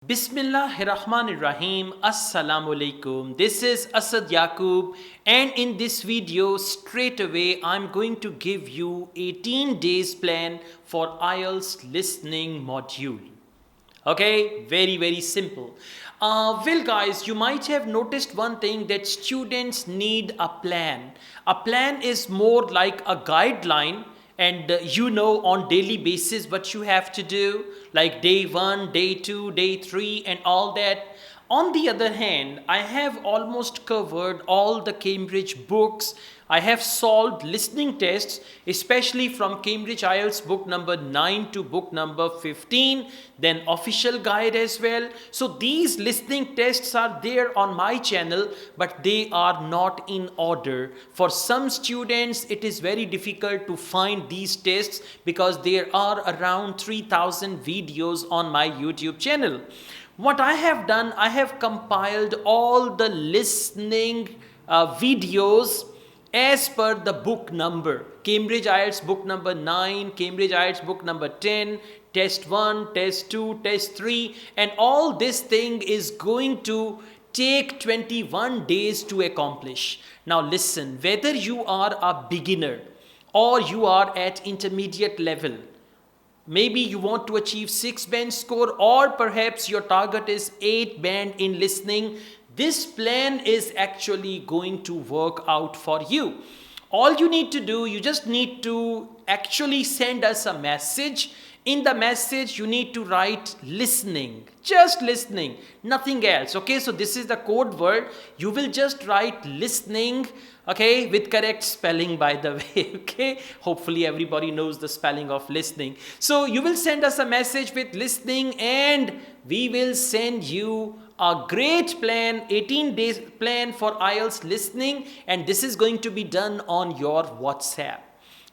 Bismillahirrahmanirrahim. Assalamu alaikum. This is Asad Yaqub, and in this video straight away I'm going to give you 18 days plan for IELTS listening module. Okay, very simple. Well guys, you might have noticed one thing, that students need a plan. A plan is more like a guideline, and on daily basis what you have to do, like day 1, day 2, day 3 and all that. On the other hand, I have almost covered all the Cambridge books. I have solved listening tests, especially from Cambridge IELTS book number 9 to book number 15, then official guide as well. So these listening tests are there on my channel, but they are not in order. For some students, it is very difficult to find these tests because there are around 3,000 videos on my YouTube channel. What I have done, I have compiled all the listening videos as per the book number. Cambridge IELTS book number 9, Cambridge IELTS book number 10, test 1, test 2, test 3, and all this thing is going to take 21 days to accomplish. Now listen, whether you are a beginner or you are at intermediate level, maybe you want to achieve 6 band score, or perhaps your target is 8 band in listening, this plan is actually going to work out for you. All you need to do, you just need to actually send us a message. In the message, you need to write listening, just listening, nothing else. Okay, so this is the code word. You will just write listening, okay, with correct spelling, by the way. Okay, hopefully everybody knows the spelling of listening. So you will send us a message with listening, and we will send you a great plan, 18 days plan for IELTS listening, and this is going to be done on your WhatsApp.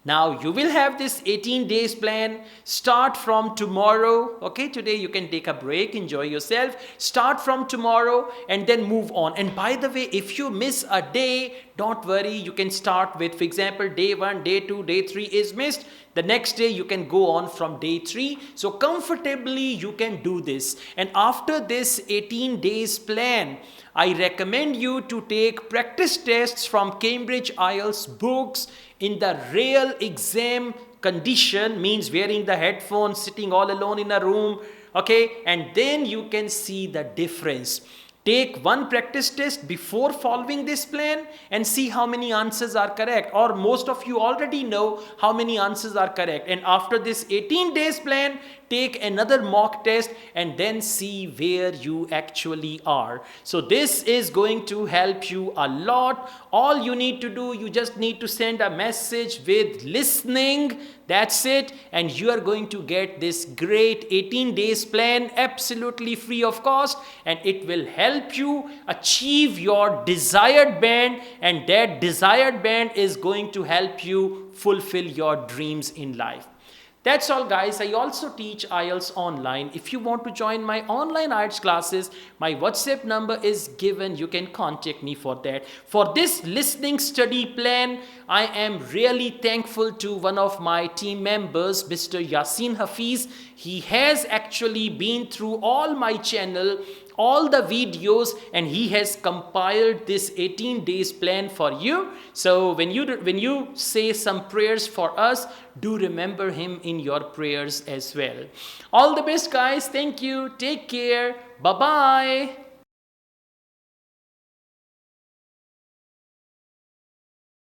Now you will have this 18 days plan. Start from tomorrow. Okay, today you can take a break, enjoy yourself. Start from tomorrow and then move on. And by the way, if you miss a day, don't worry, you can start with, for example, day 1, day 2, day 3 is missed. The next day you can go on from day 3. So comfortably you can do this. And after this 18 days plan, I recommend you to take practice tests from Cambridge IELTS books in the real exam condition, means wearing the headphones, sitting all alone in a room, okay, and then you can see the difference. Take one practice test before following this plan and see how many answers are correct, or most of you already know how many answers are correct. And after this 18 days plan, take another mock test and then see where you actually are. So this is going to help you a lot. All you need to do, you just need to send a message with listening. That's it. And you are going to get this great 18 days plan absolutely free of cost, and it will help you achieve your desired band, and that desired band is going to help you fulfill your dreams in life. That's all guys. I also teach IELTS online. If you want to join my online IELTS classes, my WhatsApp number is given. You can contact me for that. For this listening study plan, I am really thankful to one of my team members, Mr. Yasin Hafiz. He has actually been through all my channel, all the videos, and he has compiled this 18 days plan for you. So when you say some prayers for us, do remember him in your prayers as well. All the best guys. Thank you. Take care. Bye bye.